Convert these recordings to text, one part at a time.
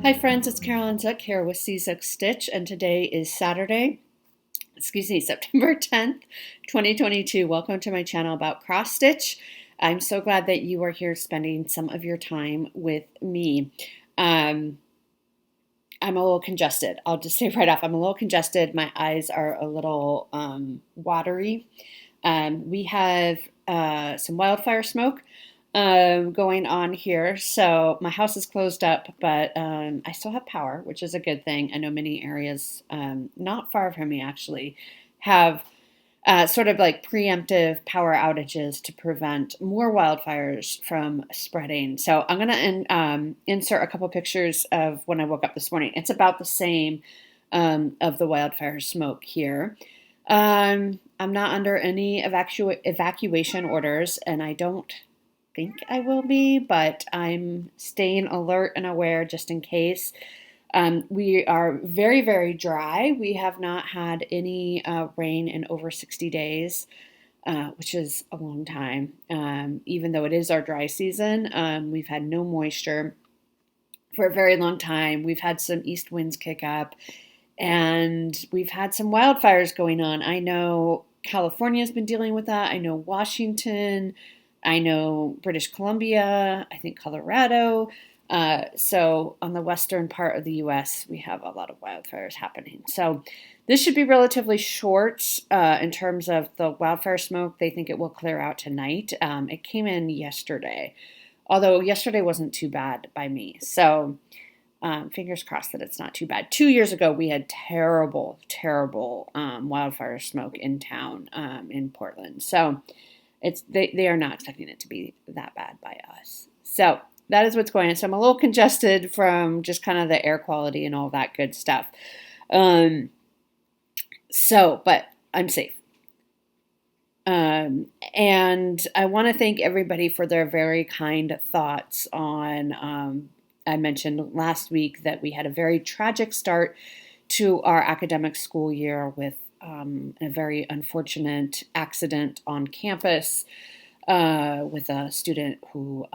Hi friends, it's Carolyn Zook here with C6 Stitch, and today is Saturday, September 10th, 2022. Welcome to my channel about cross stitch. I'm so glad that you are here spending some of your time with me. I'm a little congested. I'll just say right off, I'm a little congested. My eyes are a little watery. We have some wildfire smoke going on here. So my house is closed up, but I still have power, which is a good thing. I know many areas not far from me actually have sort of like preemptive power outages to prevent more wildfires from spreading. So I'm going to insert a couple pictures of when I woke up this morning. It's about the same of the wildfire smoke here. I'm not under any evacuation orders, and I don't think I will be, but I'm staying alert and aware just in case. We are very, very dry. We have not had any rain in over 60 days, which is a long time. Even though it is our dry season, we've had no moisture for a very long time. We've had some east winds kick up, and we've had some wildfires going on. I know California's been dealing with that. I know Washington. I know British Columbia, I think Colorado. So on the western part of the U.S., we have a lot of wildfires happening. So this should be relatively short in terms of the wildfire smoke. They think it will clear out tonight. It came in yesterday, although yesterday wasn't too bad by me. So fingers crossed that it's not too bad. 2 years ago, we had terrible, terrible wildfire smoke in town in Portland. So they are not expecting it to be that bad by us. So that is what's going on. So I'm a little congested from just kind of the air quality and all that good stuff. But I'm safe. And I want to thank everybody for their very kind thoughts on, I mentioned last week that we had a very tragic start to our academic school year with a very unfortunate accident on campus with a student who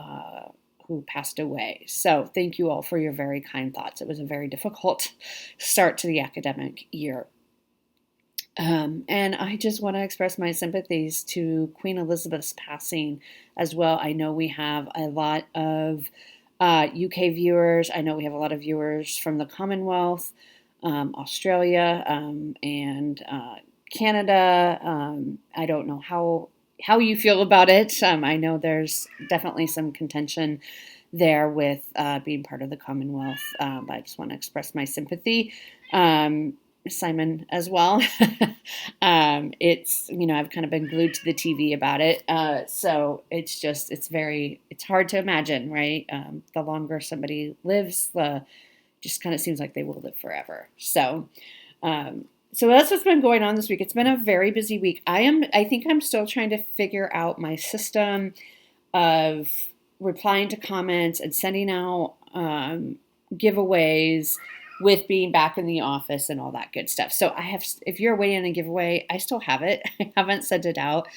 passed away. So thank you all for your very kind thoughts. It was a very difficult start to the academic year. And I just want to express my sympathies to Queen Elizabeth's passing as well. I know we have a lot of UK viewers. I know we have a lot of viewers from the Commonwealth. Australia and Canada. I don't know how you feel about it. I know there's definitely some contention there with being part of the Commonwealth. But I just want to express my sympathy. Simon as well. It's, I've kind of been glued to the TV about it. So it's hard to imagine, right? The longer somebody lives, the just kind of seems like they will live forever. So that's what's been going on this week. It's been a very busy week. I think I'm still trying to figure out my system of replying to comments and sending out giveaways with being back in the office and all that good stuff. So if you're waiting on a giveaway, I still have it. I haven't sent it out.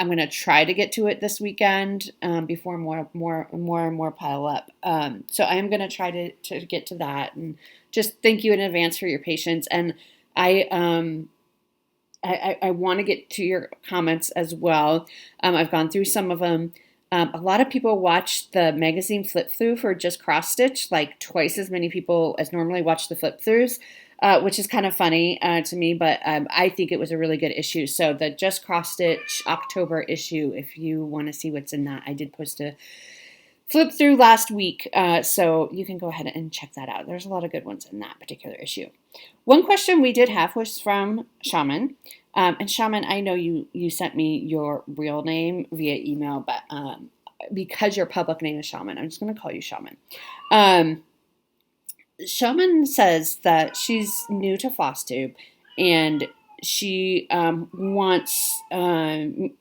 I'm going to try to get to it this weekend before more and more pile up. So I am going to try to get to that, and just thank you in advance for your patience. And I want to get to your comments as well. I've gone through some of them. A lot of people watch the magazine flip through for just cross stitch, like twice as many people as normally watch the flip throughs. Which is kind of funny to me, but I think it was a really good issue. So the Just Cross Stitch October issue, if you want to see what's in that, I did post a flip through last week, so you can go ahead and check that out. There's a lot of good ones in that particular issue. One question we did have was from Shaman. And Shaman, I know you sent me your real name via email, but because your public name is Shaman, I'm just going to call you Shaman. Shaman says that she's new to Flosstube, and she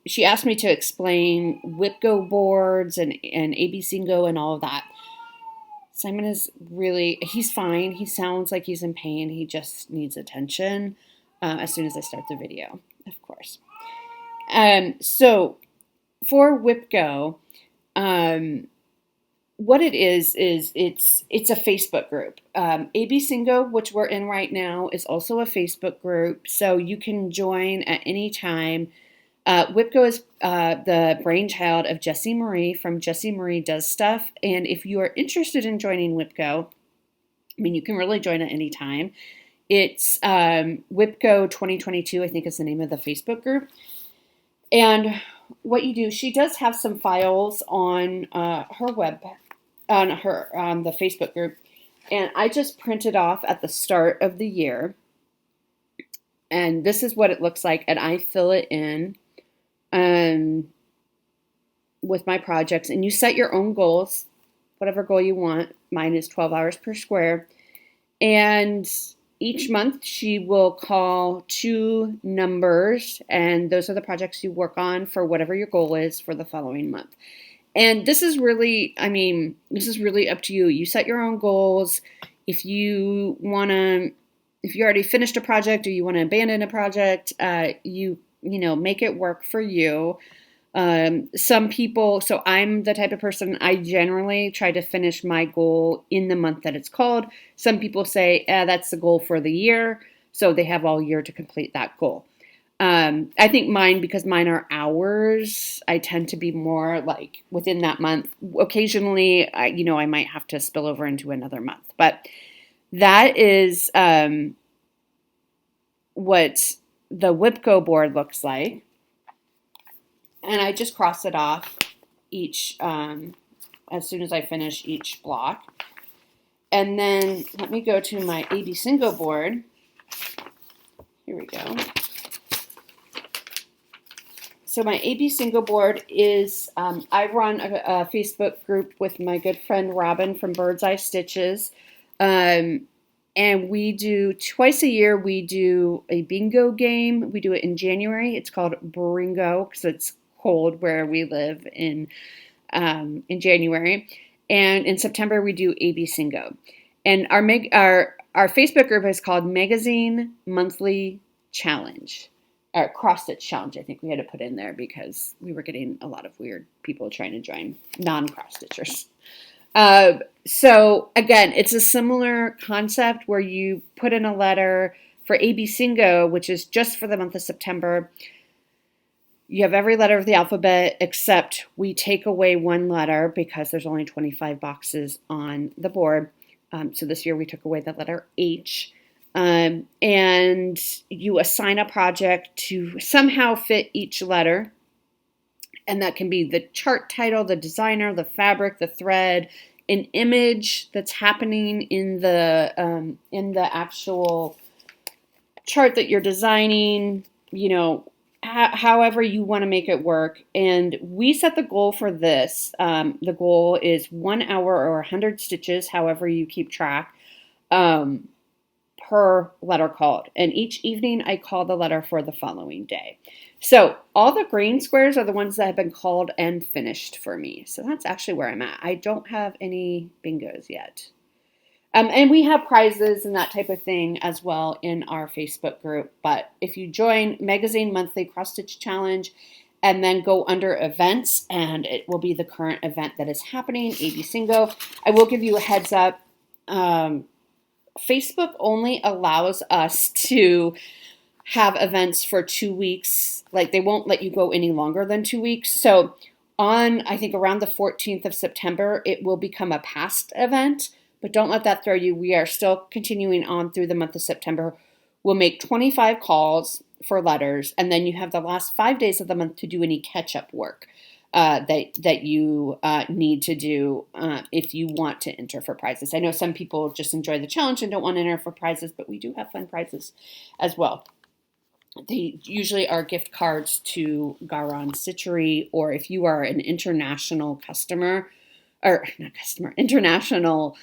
she asked me to explain WIPGO boards and ABCINGO and all of that. Simon is he's fine. He sounds like he's in pain. He just needs attention as soon as I start the video, of course. So for WIPGO, what it is it's a Facebook group. ABCINGO, which we're in right now, is also a Facebook group, so you can join at any time. WIPCO is the brainchild of Jessie Marie from Jessie Marie Does Stuff, and if you are interested in joining WIPCO, I mean, you can really join at any time. It's WIPCO 2022, I think is the name of the Facebook group. And what you do, she does have some files on on the Facebook group, and I just printed off at the start of the year, and this is what it looks like, and I fill it in with my projects, and you set your own goals, whatever goal you want. Mine is 12 hours per square, and each month she will call 2 numbers, and those are the projects you work on for whatever your goal is for the following month. And this is really, I mean, this is really up to you. You set your own goals. If you already finished a project or you want to abandon a project, you make it work for you. Some people, so I'm the type of person, I generally try to finish my goal in the month that it's called. Some people say, that's the goal for the year, so they have all year to complete that goal. I think mine, because mine are hours, I tend to be more like within that month. Occasionally, I might have to spill over into another month, but that is what the WIPCO board looks like. And I just cross it off each, as soon as I finish each block. And then let me go to my ABCINGO board. Here we go. So my ABCINGO board is, I run a Facebook group with my good friend Robin from Bird's Eye Stitches. And we do, twice a year, we do a bingo game. We do it in January. It's called Bringo because it's cold where we live in January. And in September, we do ABCINGO. And our Facebook group is called Magazine Monthly Challenge. Or Cross Stitch Challenge, I think we had to put in there because we were getting a lot of weird people trying to join, non-cross stitchers. So again, it's a similar concept where you put in a letter for ABCINGO, which is just for the month of September. You have every letter of the alphabet except we take away one letter because there's only 25 boxes on the board. So this year we took away the letter H. And you assign a project to somehow fit each letter. And that can be the chart title, the designer, the fabric, the thread, an image that's happening in the actual chart that you're designing, however you want to make it work. And we set the goal for this. The goal is 1 hour or 100 stitches, however you keep track, per letter called. And each evening I call the letter for the following day. So all the green squares are the ones that have been called and finished for me. So that's actually where I'm at. I don't have any bingos yet. And we have prizes and that type of thing as well in our Facebook group. But if you join Magazine Monthly Cross Stitch Challenge and then go under events, and it will be the current event that is happening, ABCINGO. I will give you a heads up. Facebook only allows us to have events for 2 weeks. Like they won't let you go any longer than 2 weeks. So on, I think around the 14th of September, it will become a past event, but don't let that throw you. We are still continuing on through the month of September. We'll make 25 calls for letters, and then you have the last 5 days of the month to do any catch-up work that you need to do if you want to enter for prizes. I know some people just enjoy the challenge and don't want to enter for prizes, but we do have fun prizes as well. They usually are gift cards to Garon Stitchery, or if you are an international customer, or not customer, international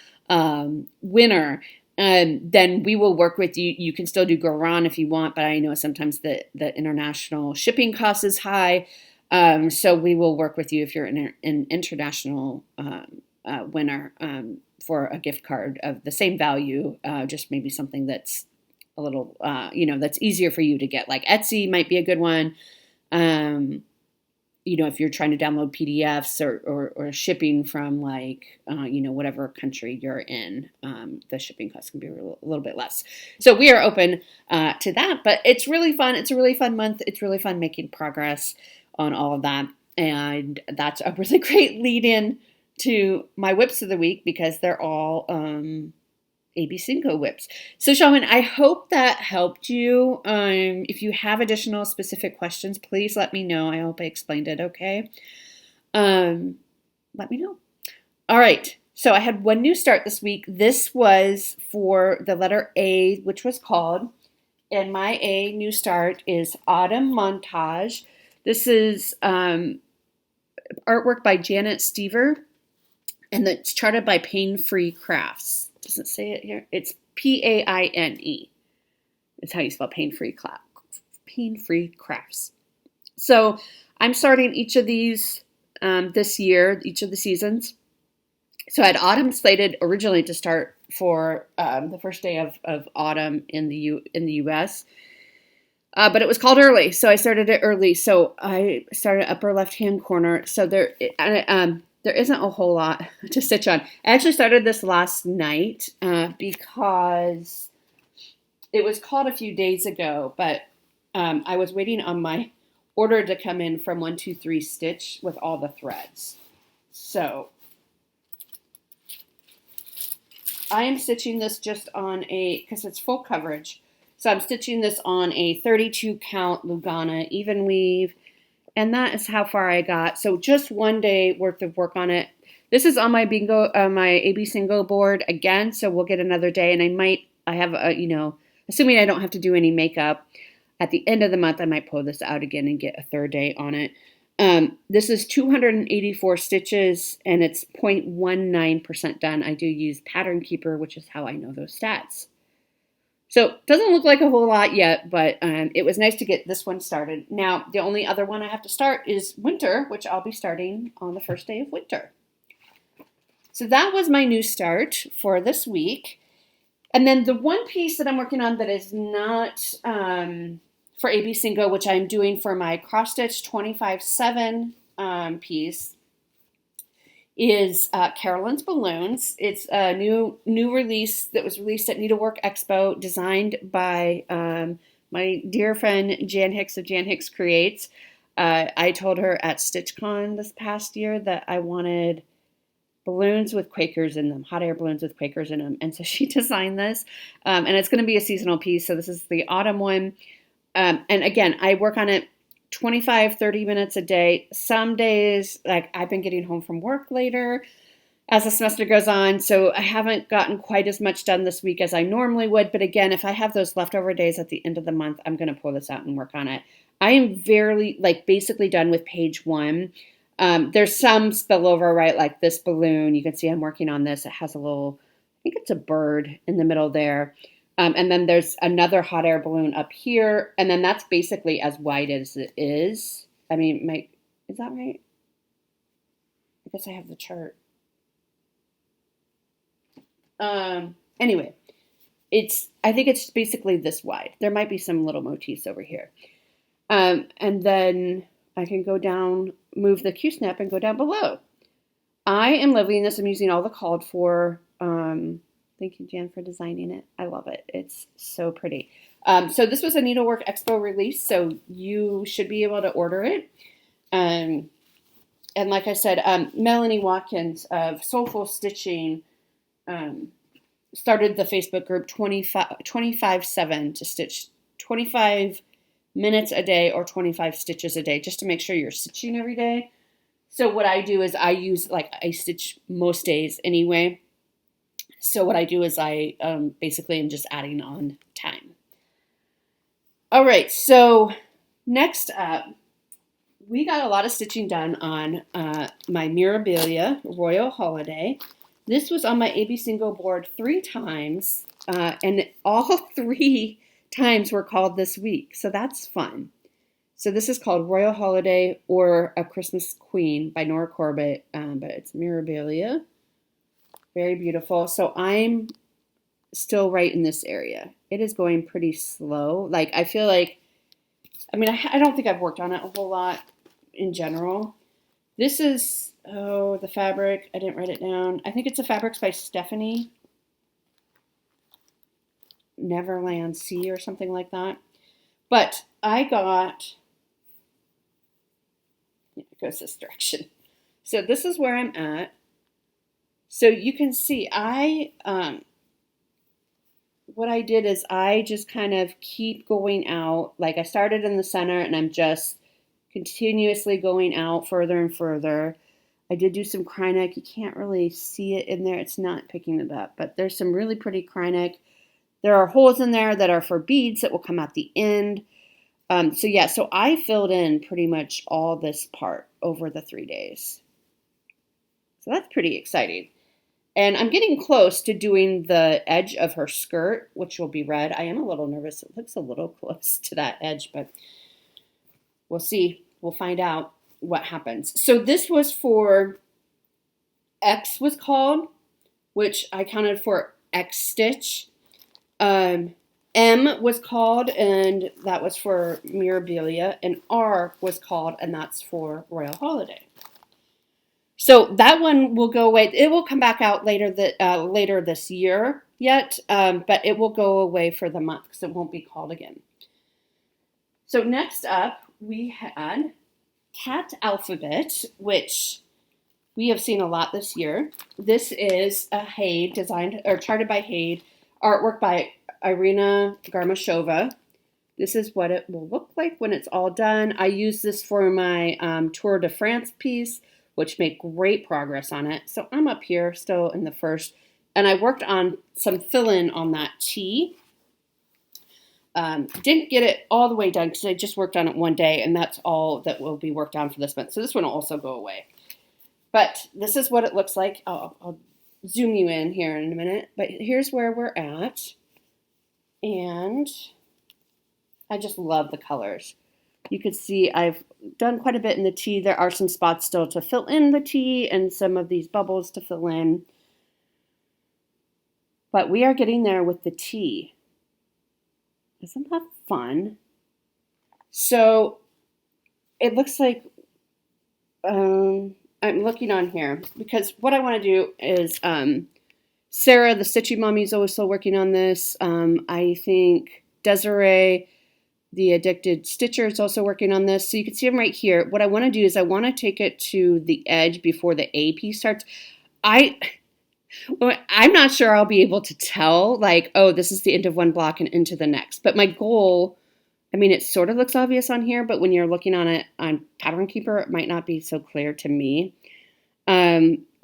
winner, then we will work with you. You can still do Garon if you want, but I know sometimes the international shipping cost is high. So we will work with you if you're an international winner for a gift card of the same value, just maybe something that's a little, that's easier for you to get. Like Etsy might be a good one. if you're trying to download PDFs or shipping from like, whatever country you're in, the shipping cost can be a little bit less. So we are open to that, but it's really fun. It's a really fun month. It's really fun making progress on all of that. And that's a really great lead in to my whips of the week because they're all ABCINGO whips. So Shaman, I hope that helped you. If you have additional specific questions, please let me know. I hope I explained it okay. Let me know. All right. So I had one new start this week. This was for the letter A, which was called, and my A new start is Autumn Montage. This is artwork by Janet Stever, and it's charted by Pain Free Crafts. Doesn't say it here. It's Paine. It's how you spell Pain Free Crafts. So I'm starting each of these this year, each of the seasons. So I had autumn slated originally to start for the first day of autumn in the U.S., but it was called early, so I started it early. So I started upper left-hand corner. So there isn't a whole lot to stitch on. I actually started this last night because it was called a few days ago, but I was waiting on my order to come in from 123 Stitch with all the threads. So I am stitching this just on because it's full coverage. So I'm stitching this on a 32 count Lugana even weave. And that is how far I got. So just one day worth of work on it. This is on my my ABCINGO board again. So we'll get another day. And I have assuming I don't have to do any makeup at the end of the month, I might pull this out again and get a third day on it. This is 284 stitches and it's 0.19% done. I do use Pattern Keeper, which is how I know those stats. So doesn't look like a whole lot yet, but it was nice to get this one started. Now, the only other one I have to start is winter, which I'll be starting on the first day of winter. So that was my new start for this week. And then the one piece that I'm working on that is not for ABCINGO, which I'm doing for my cross stitch 25/7 piece, is Carolyn's Balloons. It's a new release that was released at Needlework Expo, designed by my dear friend Jan Hicks of Jan Hicks Creates. I told her at StitchCon this past year that I wanted balloons with Quakers in them, hot air balloons with Quakers in them. And so she designed this, and it's going to be a seasonal piece. So this is the autumn one. And again, I work on it 25, 30 minutes a day. Some days, like I've been getting home from work later as the semester goes on, so I haven't gotten quite as much done this week as I normally would. But again, if I have those leftover days at the end of the month, I'm going to pull this out and work on it. I am basically done with page 1. There's some spillover, right? Like this balloon, you can see I'm working on this. It has a little, I think it's a bird in the middle there. And then there's another hot air balloon up here. And then that's basically as wide as it is. I mean, is that right? I guess I have the chart. Anyway, I think it's basically this wide. There might be some little motifs over here. And then I can go down, move the Q-snap and go down below. I am loving this. I'm using all the called for. Thank you, Jan, for designing it. I love it. It's so pretty. So this was a Needlework Expo release, so you should be able to order it. And like I said, Melanie Watkins of Soulful Stitching started the Facebook group 25/7 to stitch 25 minutes a day or 25 stitches a day, just to make sure you're stitching every day. So what I do is I stitch most days anyway. So what I do is I basically am just adding on time. All right, so next up, we got a lot of stitching done on my Mirabilia Royal Holiday. This was on my ABCINGO board 3 times, and all 3 times were called this week, so that's fun. So this is called Royal Holiday or A Christmas Queen by Nora Corbett, but it's Mirabilia. Very beautiful. So I'm still right in this area. It is going pretty slow. Like I feel like, I mean, I don't think I've worked on it a whole lot. in general. This is, oh, the fabric. I didn't write it down. I think it's a Fabrics by Stephanie. Neverland Sea or something like that. But I got, it goes this direction. So this is where I'm at. So you can see what I did is I just kind of keep going out. Like I started in the center and I'm just continuously going out further and further. I did do some Kryneck. You can't really see it in there. It's not picking it up, but there's some really pretty Kryneck. There are holes in there that are for beads that will come at the end. So yeah, so I filled in pretty much all this part over the 3 days. So that's pretty exciting. And I'm getting close to doing the edge of her skirt, which will be red. I am a little nervous. It looks a little close to that edge, but we'll see. We'll find out what happens. So this was for X was called, which I counted for X stitch. M was called, and that was for Mirabilia, and R was called, and that's for Royal Holiday. So that one will go away. It will come back out later this year yet, but it will go away for the month because it won't be called again. So next up, we had Cat Alphabet, which we have seen a lot this year. This is a Haid designed or charted by Haid, artwork by Irina Garmashova. This is what it will look like when it's all done. I use this for my Tour de France piece, which made great progress on it. So I'm up here still in the first, and I worked on some fill-in on that T. Didn't get it all the way done because I just worked on it one day, and that's all that will be worked on for this month. So this one will also go away. But this is what it looks like. I'll zoom you in here in a minute. But here's where we're at. And I just love the colors. You can see I've done quite a bit in the T. There are some spots still to fill in the T and some of these bubbles to fill in. But we are getting there with the T. Isn't that fun? So it looks like I'm looking on here because what I want to do is Sarah, the Stitchy Mommy, is always still working on this. I think Desiree, the Addicted Stitcher, is also working on this. So you can see them right here. What I want to do is I want to take it to the edge before the A piece starts. I'm not sure I'll be able to tell, like, oh, this is the end of one block and into the next. But my goal, I mean, it sort of looks obvious on here, but when you're looking on it on Pattern Keeper, it might not be so clear to me.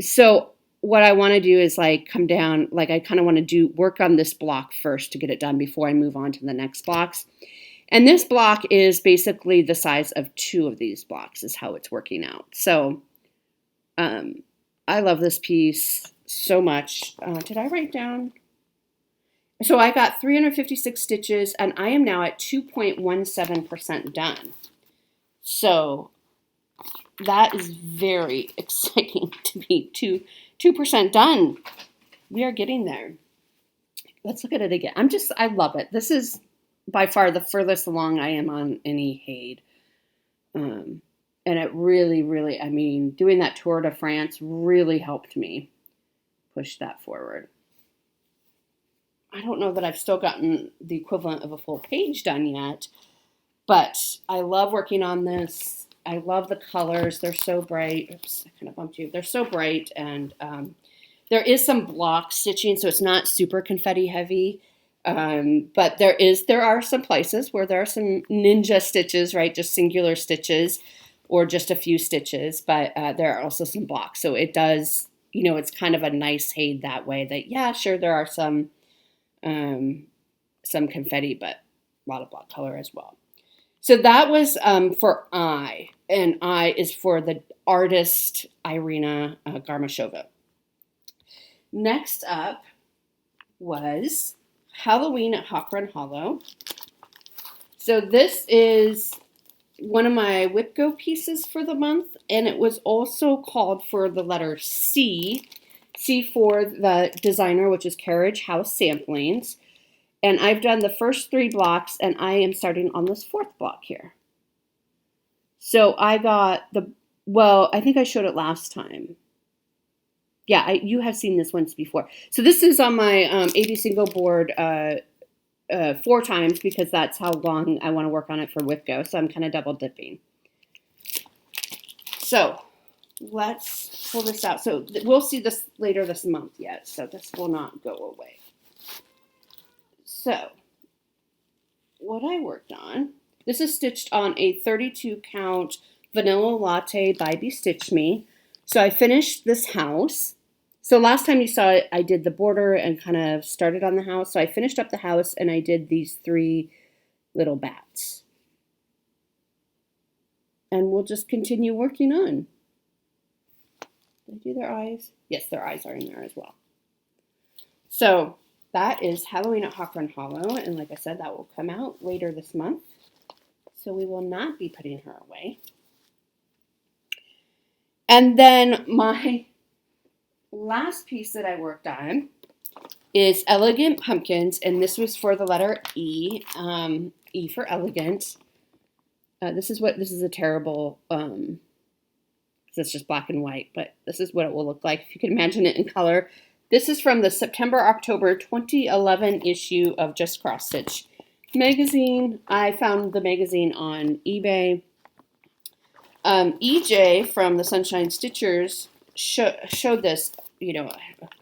So what I want to do is like come down, like I kind of want to work on this block first to get it done before I move on to the next blocks. And this block is basically the size of 2 of these blocks is how it's working out. So I love this piece so much. Did I write down? So I got 356 stitches and I am now at 2.17% done. So that is very exciting to be 2% done. We are getting there. Let's look at it again. I love it. This is by far the furthest along I am on any Haid. And it really, really, I mean, doing that Tour de France really helped me push that forward. I don't know that I've still gotten the equivalent of a full page done yet, but I love working on this. I love the colors. They're so bright. Oops, I kind of bumped you. They're so bright, and there is some block stitching, so it's not super confetti heavy. But there are some places where there are some ninja stitches, right? Just singular stitches or just a few stitches, but there are also some blocks. So it does, it's kind of a nice Haid that way that, yeah, sure, there are some confetti, but a lot of block color as well. So that was for I, and I is for the artist Irina Garmashova. Next up was Halloween at Hawk Run Hollow. So this is one of my Whip Go pieces for the month, and it was also called for the letter C. C for the designer, which is Carriage House Samplings. And I've done the first 3 blocks, and I am starting on this 4th block here. So I got I think I showed it last time. Yeah, you have seen this once before. So this is on my ABCINGO board 4 times because that's how long I want to work on it for WIPGO. So I'm kind of double dipping. So let's pull this out. So we'll see this later this month yet. So this will not go away. So what I worked on, this is stitched on a 32 count vanilla latte by Bestitch Me. So I finished this house. So last time you saw it, I did the border and kind of started on the house. So I finished up the house and I did these 3 little bats. And we'll just continue working on. Did I do their eyes? Yes, their eyes are in there as well. So that is Halloween at Hawk Run Hollow. And like I said, that will come out later this month. So we will not be putting her away. And then my last piece that I worked on is Elegant Pumpkins, and this was for the letter E, E for elegant. This is a terrible, it's just black and white, but this is what it will look like if you can imagine it in color. This is from the September-October 2011 issue of Just Cross Stitch magazine. I found the magazine on eBay. EJ from the Sunshine Stitchers showed this,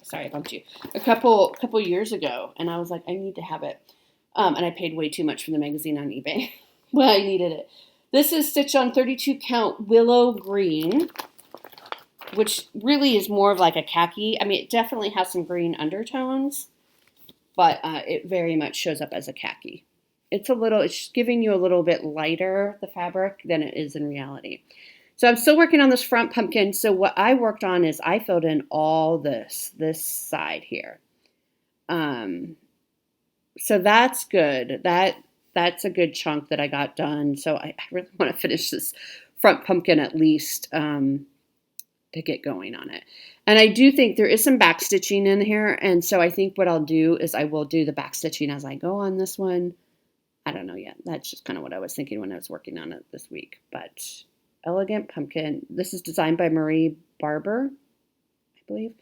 sorry, I bumped you, a couple years ago, and I was like, I need to have it. And I paid way too much for the magazine on eBay. Well, I needed it. This is stitched on 32 count willow green, which really is more of like a khaki. I mean, it definitely has some green undertones, but it very much shows up as a khaki. It's giving you a little bit lighter, the fabric, than it is in reality. So I'm still working on this front pumpkin. So what I worked on is I filled in all this side here. So that's good. That's a good chunk that I got done. So I really want to finish this front pumpkin at least to get going on it. And I do think there is some back stitching in here. And so I think what I'll do is I will do the back stitching as I go on this one. I don't know yet. That's just kind of what I was thinking when I was working on it this week. But Elegant Pumpkin. This is designed by Marie Barber, I believe.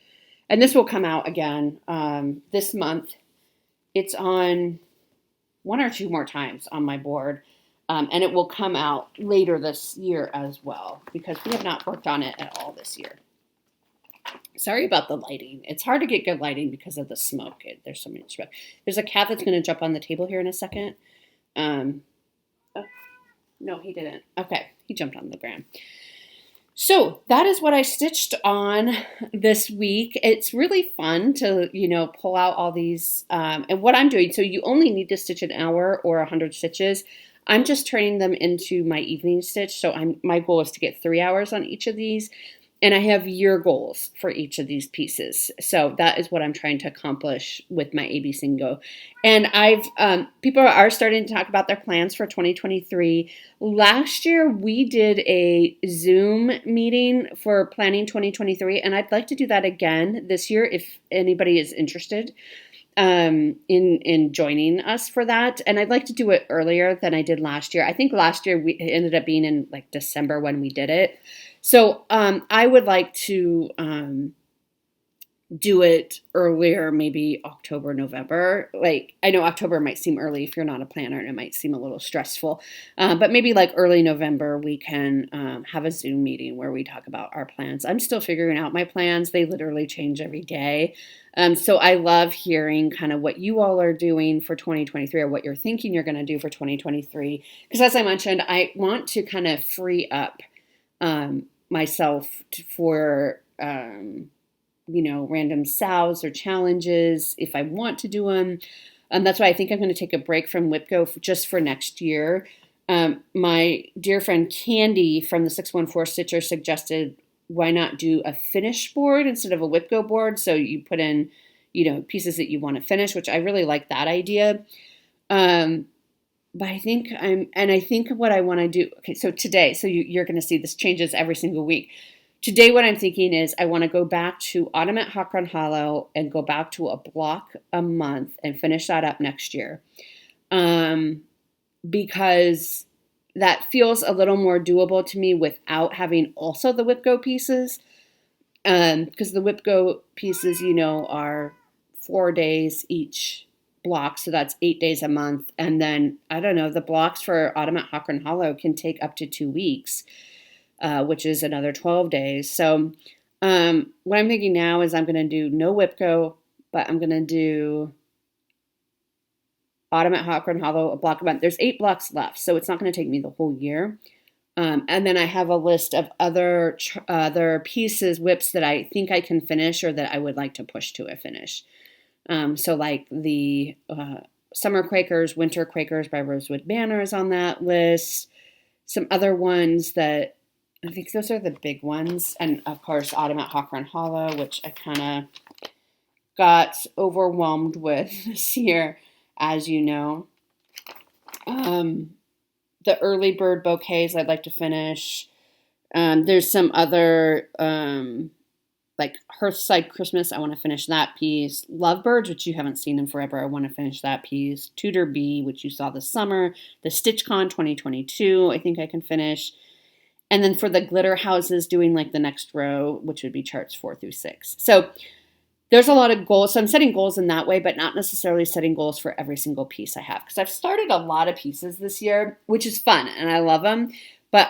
And this will come out again this month. It's on 1 or 2 more times on my board. And it will come out later this year as well because we have not worked on it at all this year. Sorry about the lighting. It's hard to get good lighting because of the smoke. There's so much smoke. There's a cat that's going to jump on the table here in a second. No, he didn't. Okay, he jumped on the ground. So that is what I stitched on this week. It's really fun to, pull out all these, and what I'm doing. So you only need to stitch an hour or 100 stitches. I'm just turning them into my evening stitch. So my goal is to get 3 hours on each of these. And I have year goals for each of these pieces. So that is what I'm trying to accomplish with my ABCINGO. And people are starting to talk about their plans for 2023. Last year, we did a Zoom meeting for planning 2023. And I'd like to do that again this year if anybody is interested in joining us for that. And I'd like to do it earlier than I did last year. I think last year it ended up being in like December when we did it. So I would like to do it earlier, maybe October, November. Like, I know October might seem early if you're not a planner and it might seem a little stressful. But maybe like early November, we can have a Zoom meeting where we talk about our plans. I'm still figuring out my plans. They literally change every day. So I love hearing kind of what you all are doing for 2023 or what you're thinking you're going to do for 2023. Because as I mentioned, I want to kind of free up myself for, random salves or challenges if I want to do them. That's why I think I'm going to take a break from WIPGO just for next year. My dear friend Candy from the 614 Stitcher suggested why not do a finish board instead of a WIPGO board? So you put in, pieces that you want to finish, which I really like that idea. But I think what I want to do, okay, so today, so you're going to see this changes every single week. Today, what I'm thinking is I want to go back to Autumn at Hawk Run Hollow and go back to a block a month and finish that up next year. Because that feels a little more doable to me without having also the whip go pieces. Because the whip go pieces, are 4 days each block. So that's 8 days a month. And then, I don't know, the blocks for Autumn at Hawker and Hollow can take up to 2 weeks, which is another 12 days. So what I'm thinking now is I'm going to do no whip go, but I'm going to do Autumn at Hawker and Hollow, a block a month. There's 8 blocks left, so it's not going to take me the whole year. And then I have a list of other pieces, whips that I think I can finish or that I would like to push to a finish. So like the Summer Quakers, Winter Quakers by Rosewood Manor is on that list. Some other ones that I think those are the big ones. And of course, Autumn at Hawker and Hollow, which I kind of got overwhelmed with this year, as you know. The early bird bouquets I'd like to finish. There's some other, like Hearthside Christmas, I want to finish that piece. Lovebirds, which you haven't seen in forever, I want to finish that piece. Tudor Bee, which you saw this summer. The StitchCon 2022, I think I can finish. And then for the glitter houses, doing like the next row, which would be charts 4 through 6. So there's a lot of goals. So I'm setting goals in that way, but not necessarily setting goals for every single piece I have. Because I've started a lot of pieces this year, which is fun, and I love them. But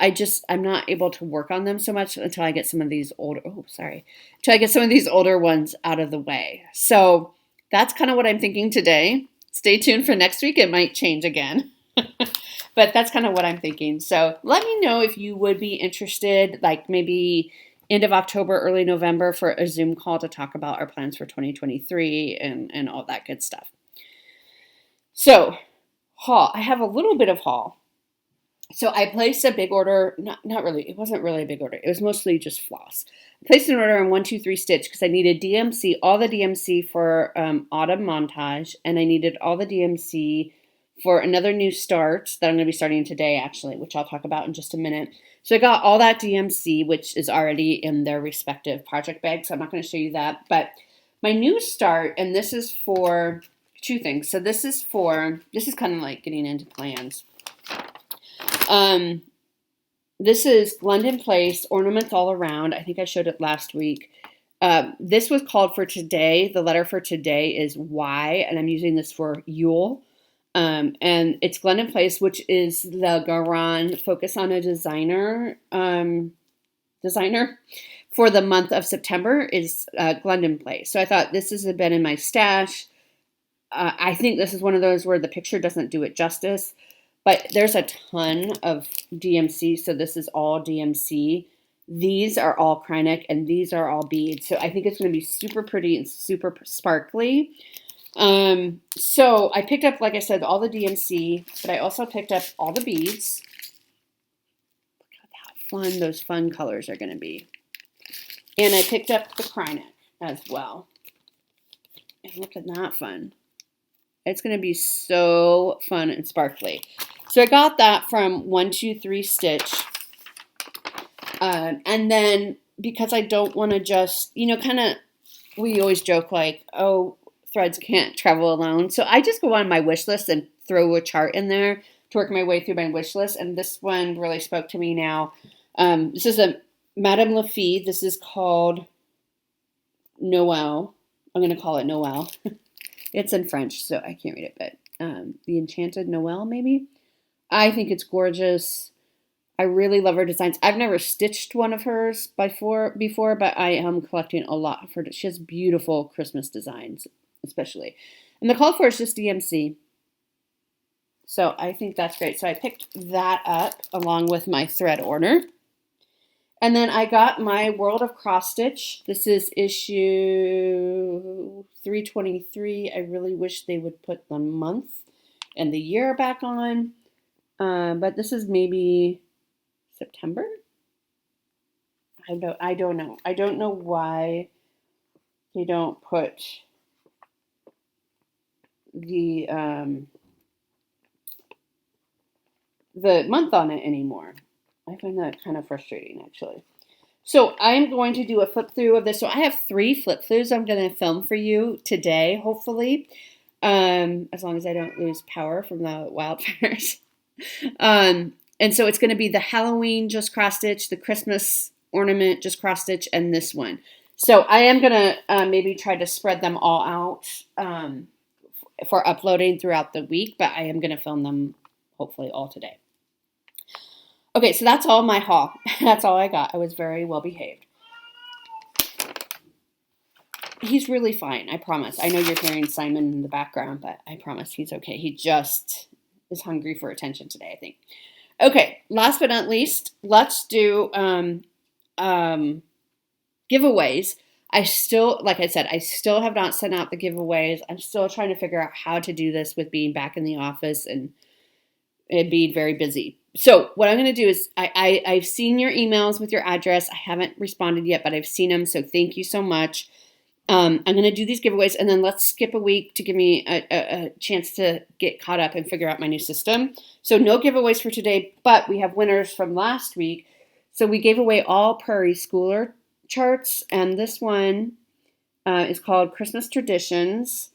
I'm not able to work on them so much until I get some of these older, until I get some of these older ones out of the way. So that's kind of what I'm thinking today. Stay tuned for next week. It might change again. But that's kind of what I'm thinking. So let me know if you would be interested, like maybe end of October, early November, for a Zoom call to talk about our plans for 2023 and all that good stuff. So, haul. I have a little bit of haul. So I placed a big order, not really, it wasn't really a big order. It was mostly just floss. I placed an order on 123 Stitch because I needed DMC, all the DMC for Autumn Montage, and I needed all the DMC for another new start that I'm going to be starting today, actually, which I'll talk about in just a minute. So I got all that DMC, which is already in their respective project bags, so I'm not going to show you that. But my new start, and this is for 2 things. So this is kind of like getting into plans. This is Glendon Place, ornaments all around. I think I showed it last week. This was called for today. The letter for today is Y, and I'm using this for Yule. And it's Glendon Place, which is the Garan Focus on a Designer for the month of September is Glendon Place. So I thought this has been in my stash. I think this is one of those where the picture doesn't do it justice, but there's a ton of DMC. So this is all DMC. These are all Krynic and these are all beads. So I think it's going to be super pretty and super sparkly. So I picked up, like I said, all the DMC, but I also picked up all the beads. Look at how fun those fun colors are going to be. And I picked up the Krynic as well. And look at that fun. It's going to be so fun and sparkly. So I got that from 123 Stitch. And then because I don't want to just, we always joke like, oh, threads can't travel alone. So I just go on my wish list and throw a chart in there to work my way through my wish list. And this one really spoke to me now. This is a Madame Lafitte. This is called Noel. I'm going to call it Noel. It's in French, so I can't read it, but The Enchanted Noel, maybe? I think it's gorgeous. I really love her designs. I've never stitched one of hers before, but I am collecting a lot of her. She has beautiful Christmas designs, especially. And the call for is just DMC. So I think that's great. So I picked that up along with my thread order. And then I got my World of Cross Stitch. This is issue 323. I really wish they would put the month and the year back on. But this is maybe September? I don't know. I don't know why they don't put the month on it anymore. I find that kind of frustrating, actually. So I'm going to do a flip through of this. So I have 3 flip throughs I'm going to film for you today, hopefully, as long as I don't lose power from the wildfires. And so it's going to be the Halloween just cross stitch, the Christmas ornament just cross stitch, and this one. So I am going to maybe try to spread them all out for uploading throughout the week, but I am going to film them hopefully all today. Okay, so that's all my haul. That's all I got. I was very well behaved. He's really fine, I promise. I know you're hearing Simon in the background, but I promise he's okay. He just is hungry for attention today, I think. Okay, last but not least, let's do giveaways. I still, like I said, I still have not sent out the giveaways. I'm still trying to figure out how to do this with being back in the office and being very busy. So what I'm going to do is I've seen your emails with your address. I haven't responded yet, but I've seen them. So thank you so much. I'm going to do these giveaways, and then let's skip a week to give me a chance to get caught up and figure out my new system. So no giveaways for today, but we have winners from last week. So we gave away all Prairie Schooler charts, and this one is called Christmas Traditions,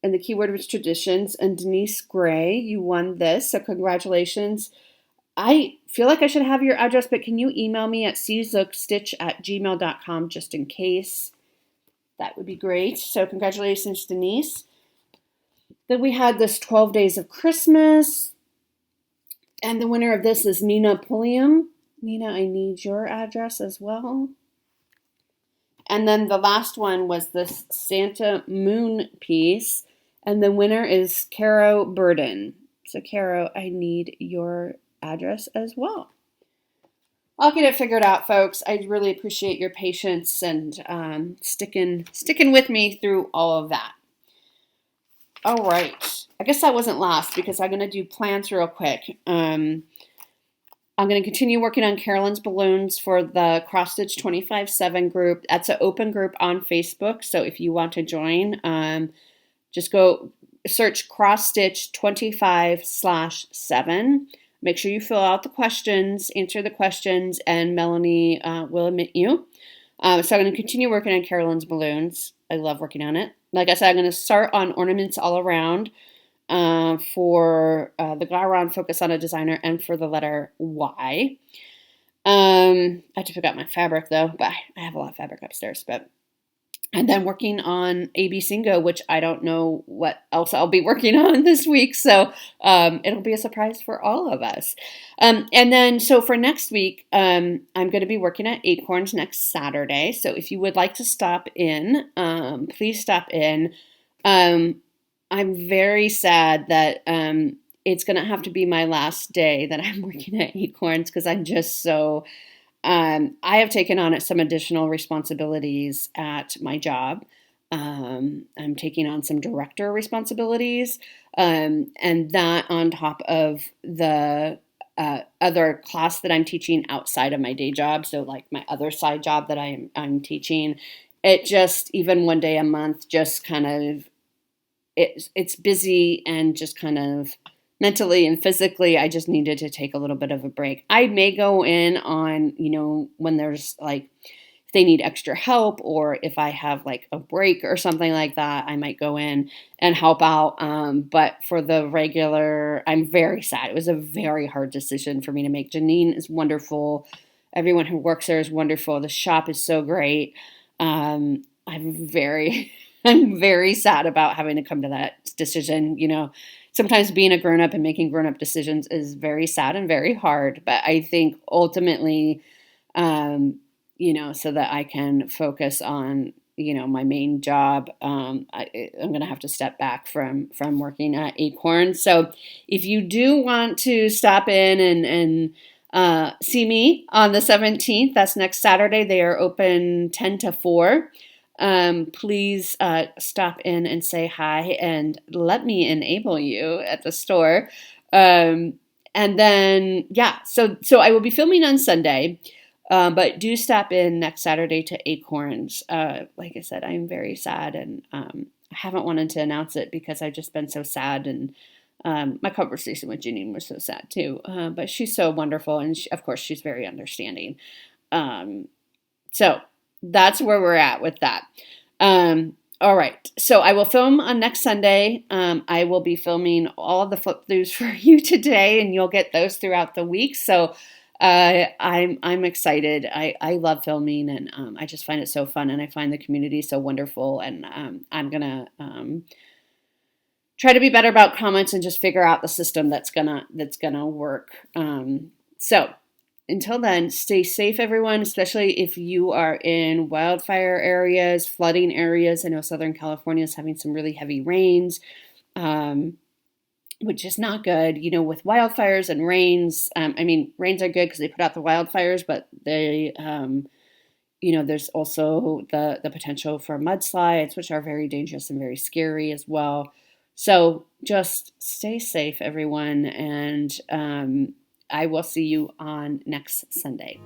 and the keyword was traditions, and Denise Gray, you won this, so congratulations. I feel like I should have your address, but can you email me at czugstitch@gmail.com just in case? That would be great. So congratulations, Denise. Then we had this 12 Days of Christmas. And the winner of this is Nina Pulliam. Nina, I need your address as well. And then the last one was this Santa Moon piece. And the winner is Caro Burden. So Caro, I need your address as well. I'll get it figured out, folks. I really appreciate your patience and sticking with me through all of that. All right. I guess that wasn't last because I'm going to do plans real quick. I'm going to continue working on Carolyn's balloons for the Cross Stitch 25/7 group. That's an open group on Facebook. So if you want to join, just go search Cross Stitch 25/7. Make sure you fill out the questions, answer the questions, and Melanie will admit you. So I'm going to continue working on Carolyn's balloons. I love working on it. Like I said, I'm going to start on ornaments all around for the Gowron Focus on a Designer and for the letter Y. I have to pick out my fabric though, but I have a lot of fabric upstairs. And then working on ABCINGO, which I don't know what else I'll be working on this week. So it'll be a surprise for all of us. And then, so for next week, I'm going to be working at Acorns next Saturday. So if you would like to stop in, please stop in. I'm very sad that it's going to have to be my last day that I'm working at Acorns because I'm just so... I have taken on some additional responsibilities at my job. I'm taking on some director responsibilities, and that on top of the other class that I'm teaching outside of my day job. So like my other side job that I'm teaching, it just even one day a month, just kind of it's busy and just kind of mentally and physically, I just needed to take a little bit of a break. I may go in on, when there's like, if they need extra help or if I have like a break or something like that, I might go in and help out. But for the regular, I'm very sad. It was a very hard decision for me to make. Janine is wonderful. Everyone who works there is wonderful. The shop is so great. I'm very sad about having to come to that decision, Sometimes being a grown-up and making grown-up decisions is very sad and very hard. But I think ultimately, so that I can focus on, my main job, I'm going to have to step back from working at Acorn. So if you do want to stop in and see me on the 17th, that's next Saturday. They are open 10 to 4. Please stop in and say hi and let me enable you at the store. And then, so I will be filming on Sunday, but do stop in next Saturday to Acorns. Like I said, I'm very sad and I haven't wanted to announce it because I've just been so sad and my conversation with Janine was so sad too. But she's so wonderful and of course she's very understanding. So that's where we're at with that. All right. So I will film on next Sunday. I will be filming all the flip throughs for you today, and you'll get those throughout the week. So I'm excited. I love filming, and I just find it so fun, and I find the community so wonderful. And I'm gonna try to be better about comments and just figure out the system that's gonna work. So until then, stay safe, everyone, especially if you are in wildfire areas, flooding areas. I know Southern California is having some really heavy rains, which is not good. You know, with wildfires and rains, I mean, rains are good because they put out the wildfires, but they, there's also the potential for mudslides, which are very dangerous and very scary as well. So just stay safe, everyone, and I will see you on next Sunday.